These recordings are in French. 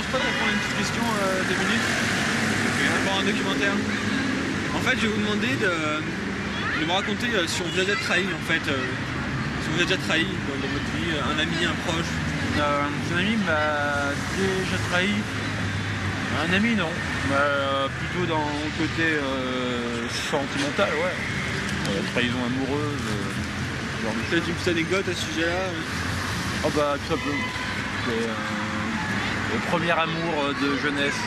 dérange pas de répondre à une petite question 2 minutes pour un documentaire? En fait, je vais vous demander de me raconter si on vous a déjà trahi, en fait. Si on vous a déjà trahi dans votre vie, un ami, un proche. Un ami m'a déjà trahi. Un ami, non. Plutôt dans le côté sentimental, ouais. Trahison amoureuse. Genre de Peut-être une petite anecdote à ce sujet-là? Oh bah tout simplement. C'est le premier amour de jeunesse.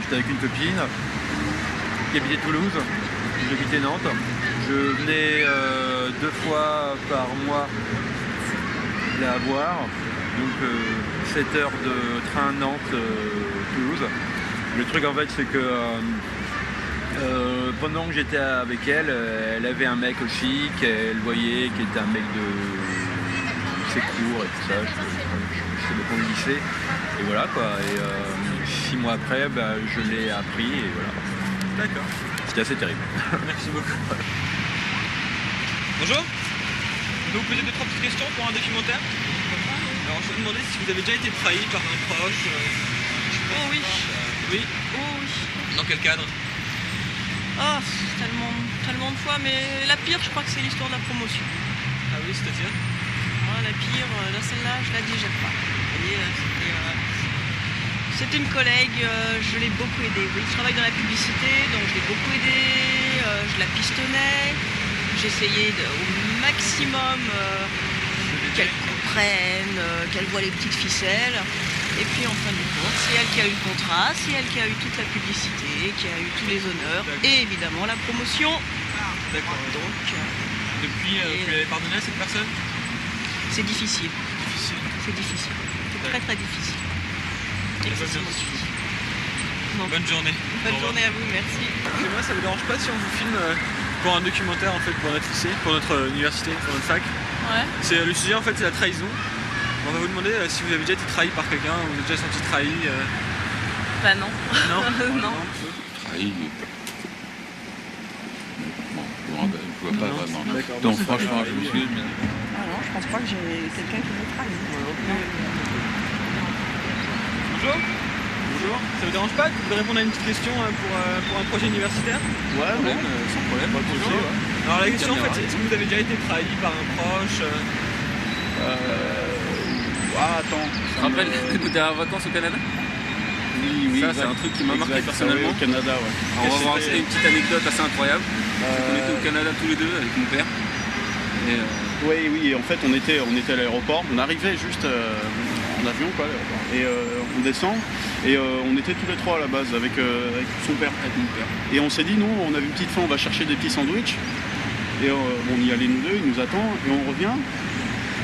J'étais avec une copine qui habitait Toulouse. J'habitais Nantes. Je venais 2 fois par mois la voir. Donc 7 heures de train Nantes-Toulouse. Le truc en fait c'est que pendant que j'étais avec elle, elle avait un mec aussi qu'elle voyait, qui était un mec de ses cours et tout ça, je dépend du lycée. Et voilà quoi. Et 6 mois après, je l'ai appris et voilà. D'accord. C'était assez terrible. Merci beaucoup. Bonjour. Je vais vous poser 2-3 petites questions pour un documentaire. Alors je vais vous demander si vous avez déjà été trahi par un proche. Oh oui. Oui. Oh oui. Dans quel cadre? Ah, tellement de fois, mais la pire, je crois que c'est l'histoire de la promotion. Ah oui, c'est-à-dire? La pire, celle-là, je la digère pas. Vous voyez, c'était une collègue, je l'ai beaucoup aidée. Oui, je travaille dans la publicité, donc je l'ai beaucoup aidée, je la pistonnais, j'essayais au maximum qu'elle comprenne, qu'elle voit les petites ficelles. Et puis en fin de compte, c'est elle qui a eu le contrat, c'est elle qui a eu toute la publicité, qui a eu tous les honneurs, et évidemment la promotion. D'accord. Donc, depuis, vous l'avez pardonné à cette personne? c'est difficile. Difficile. C'est difficile. C'est très très difficile. Excessivement difficile. Non. Bonne journée. Bonne journée à vous, merci. Excusez-moi, ça vous dérange pas si on vous filme pour un documentaire en fait pour notre lycée, pour notre université, pour notre fac? Ouais. C'est le sujet en fait, c'est la trahison. On va vous demander si vous avez déjà été trahi par quelqu'un, ou vous avez déjà senti trahi. Bah non. Non. Non. Trahi. Bon, je vois pas Non, vraiment. d'accord. Donc Bon, c'est franchement, pas je me grave. suis mais... Ah non, je pense pas que j'ai quelqu'un qui me trahi. Bonjour. Bonjour. Ça vous dérange pas de répondre à une petite question pour un projet universitaire? Ouais, sans problème. Bonjour. Alors la question en fait, c'est est-ce que vous avez déjà été trahi par un proche? Attends. Tu te rappelles quand t'es en vacances au Canada? Oui, Ça, c'est un truc qui m'a marqué personnellement. Au Canada, ouais. Alors, on va voir une petite anecdote assez incroyable. On était au Canada tous les deux avec mon père. Et, Oui, et en fait, on était à l'aéroport. On arrivait juste en avion, quoi, à l'aéroport. Et on descend. Et on était tous les 3 à la base avec son père. avec mon père. Et on s'est dit, nous, on avait une petite faim, on va chercher des petits sandwichs. Et on y allait nous deux, il nous attend. Et on revient.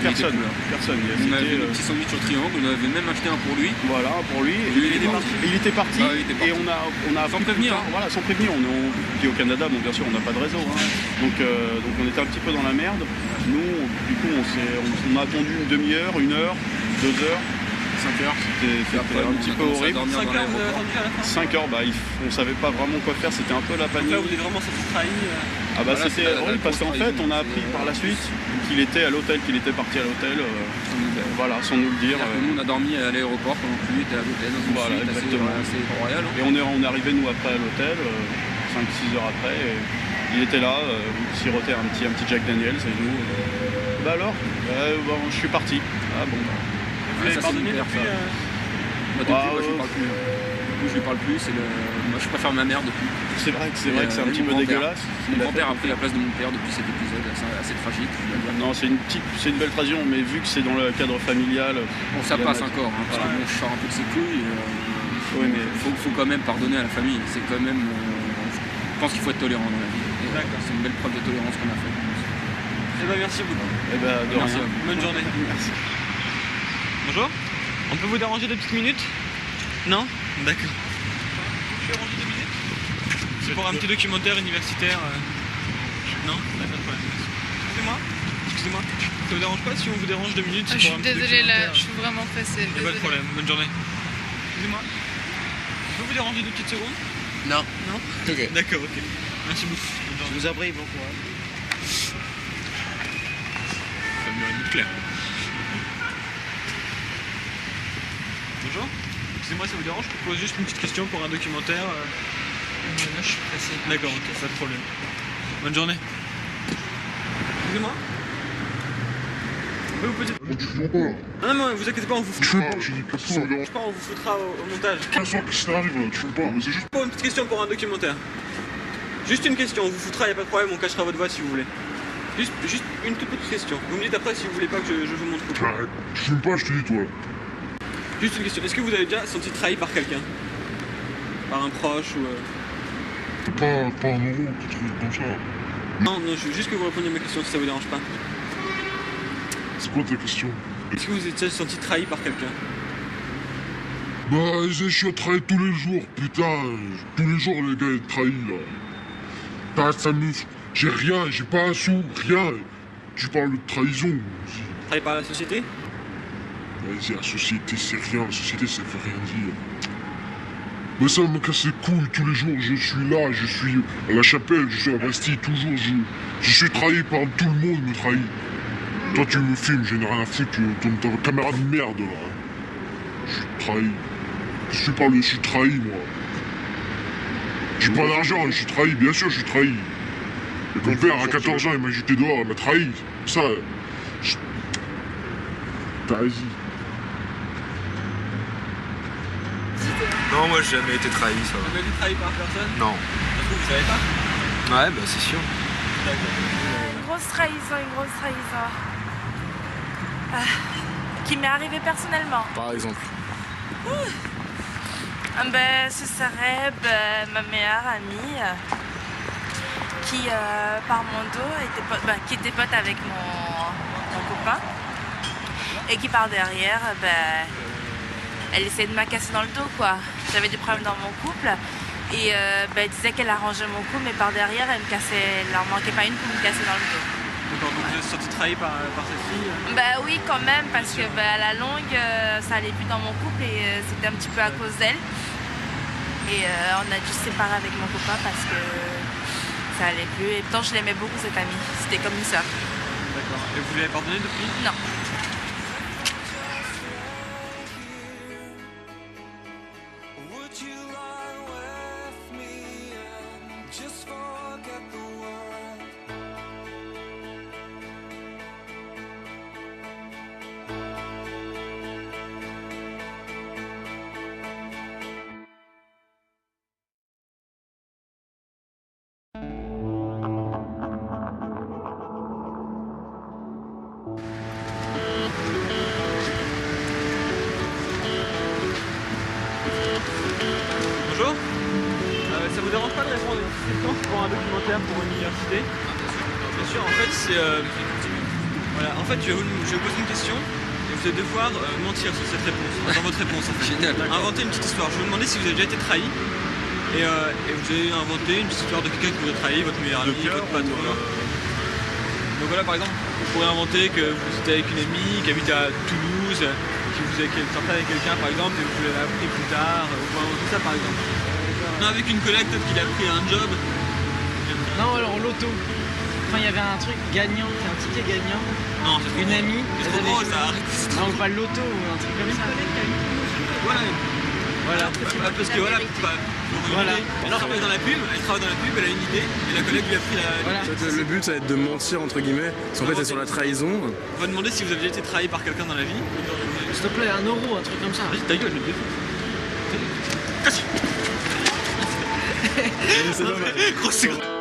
Personne. On avait le petit sandwich au triangle, on avait même acheté un pour lui. Voilà, pour lui. Il était parti. Il était parti. Ah, il était parti. Et on a Sans appris prévenir, plus tard, hein. voilà, sans prévenir. Puis au Canada, bon, bien sûr, on n'a pas de réseau. Hein. Donc on était un petit peu dans la merde. Nous, du coup, on a attendu une demi-heure, 1 heure, 2 heures. 5 heures. C'était un petit peu horrible. 5 heures, vous avez attendu à la fin? 5 heures, on savait pas vraiment quoi faire. C'était un peu la Donc panique. là, vous êtes vraiment senti trahi. Ah bah Voilà, c'était c'est la horrible parce qu'en fait, trahison. on a appris par la suite qu'il était à l'hôtel, qu'il était parti à l'hôtel. Voilà, sans nous le dire. Nous, on a dormi à l'aéroport pendant que lui était à l'hôtel dans une Voilà, suite exactement. assez royale. Et on est arrivé nous après à l'hôtel, 5-6 heures après, et il était là, il sirotait un petit Jack Daniels et nous. Bah alors, je suis parti. Ah bon. Vous l'avez ça, c'est pardonné mon père, depuis ça. Depuis, moi, je lui parle plus. Du coup, je lui parle plus. Moi, je préfère ma mère depuis. C'est vrai que c'est un petit peu mon grand-père. dégueulasse. Mon grand-père a pris la place de mon père depuis cet épisode assez tragique. Non, c'est une belle trahison, mais vu que c'est dans le cadre familial. Bon, ça passe encore, hein, parce que bon, je sors un peu de ses couilles. Oui, mais faut quand même pardonner à la famille. C'est quand même. Je pense qu'il faut être tolérant dans la vie. Et, D'accord. c'est une belle preuve de tolérance qu'on a fait. Eh ben merci beaucoup. de Merci rien. à vous. Bonne journée. Merci. Bonjour. On peut vous déranger 2 petites minutes? Non? D'accord. Je peux déranger 2 minutes? C'est pour un petit documentaire universitaire. Non? Pas de problème. Excusez-moi. Ça vous dérange pas si on vous dérange 2 minutes? Je C'est suis pour un petit désolée là, documentaire. je suis vraiment pressée. Y a pas de problème. Bonne journée. Excusez-moi. Je peux vous déranger 2 petites secondes? Non. Non? Ok. D'accord, ok. Merci beaucoup. Bonne journée. Je vous en prie, bon courage. Ça me clair. Bonjour. excusez-moi, ça vous dérange? Je vous pose juste une petite question pour un documentaire. Là, je suis pressé. D'accord, ok, pas de problème. Bonne journée. Excusez-moi. Oui, vous pouvez... Tu fais pas. Non, non, vous inquiétez pas, on vous Tu foutra. fais pas, je dis que ça me dérange On vous foutra au montage. pas. Qu'est-ce qui t'arrive là? Tu fais pas, mais c'est juste. Pas une petite question pour un documentaire. Juste une question, on vous foutra, y a pas de problème, on cachera votre voix si vous voulez. Juste une toute petite question. Vous me dites après si vous voulez pas que je vous montre ou pas. Arrête. Tu fumes pas, je te dis toi. Juste une question, est-ce que vous avez déjà senti trahi par quelqu'un? Par un proche ou... Pas un euro, quelque chose comme ça. Non, non, je veux juste que vous répondiez à ma question si ça vous dérange pas. C'est quoi ta question? Est-ce que vous êtes déjà senti trahi par quelqu'un? Bah, je suis travailler tous les jours, putain. Tous les jours, les gars, ils trahissent là. Ça me. J'ai rien, j'ai pas un sou, rien. Tu parles de trahison. Trahi par la société? Vas-y, la société, c'est rien. La société, ça fait rien dire. Mais ça me casse les couilles tous les jours. Je suis là, je suis à la chapelle, je suis à Bastille, toujours. Je suis trahi par tout le monde, me trahit. Toi, tu me filmes, je n'ai rien à foutre. Ton caméra de merde, là. Je suis trahi. Qu'est-ce que tu parles de je suis trahi, moi? J'ai pas d'argent, je suis trahi, bien sûr, je suis trahi. Et mon père, à 14 ans, il m'a jeté dehors, il m'a trahi. Ça. Vas-y. Non, moi j'ai jamais été trahi, ça Vous va. avez été trahi par personne? Non. Ça se trouve, vous savez pas? Ouais, bah c'est sûr. Une grosse trahison. Qui m'est arrivée personnellement. Par exemple. Ce serait ma meilleure amie qui, par mon dos, qui était pote avec mon copain et qui, par derrière, elle essayait de m'agacer dans le dos, quoi. J'avais des problèmes dans mon couple et elle disait qu'elle arrangeait mon coup, mais par derrière, elle leur manquait pas une pour me casser dans le dos. D'accord, donc vous êtes senti trahi par cette fille? Oui, quand même, parce que à la longue, ça allait plus dans mon couple et c'était un petit peu à cause d'elle. Et on a dû se séparer avec mon copain parce que ça allait plus. Et pourtant, je l'aimais beaucoup, cette amie. C'était comme une sœur. D'accord. Et vous lui avez pardonné depuis? Non. Bonjour. Ça vous dérange pas de répondre à une petite question pour un documentaire pour une université? Bien sûr, en fait, c'est... Voilà, en fait, je vais vous poser une question et vous allez devoir mentir sur cette réponse, dans votre réponse en fait. Génial. Inventer une petite histoire. Je vais vous demander si vous avez déjà été trahi et vous allez inventer une petite histoire de quelqu'un qui vous a trahi, votre meilleur ami, votre patron. Donc voilà, par exemple, vous pourrez inventer que vous étiez avec une amie qui habite à Toulouse, qui vous avez sorti avec quelqu'un par exemple et vous l'avez appris plus tard, ou tout ça par exemple. Non, avec une collègue peut-être qu'il a pris un job. Non, alors loto. Enfin, il y avait un truc gagnant, un ticket gagnant. Non, c'est trop Une drôle. amie, C'est elle trop avait drôle, joué. ça arrête. C'est trop Non, drôle. pas le loto ou un truc comme ça. Voilà. Voilà. Parce que voilà, pour une Voilà. idée, elle travaille dans la pub, elle a une idée, et la collègue lui a pris la... Voilà. En fait, le but ça va être de mentir entre guillemets. Parce qu'en fait c'est sur la trahison. On va demander si vous avez déjà été trahi par quelqu'un dans la vie. S'il te plaît, 1 euro, un truc comme ça. Vas-y, ta gueule, je vais te défoncer. C'est dommage. Grosse seconde.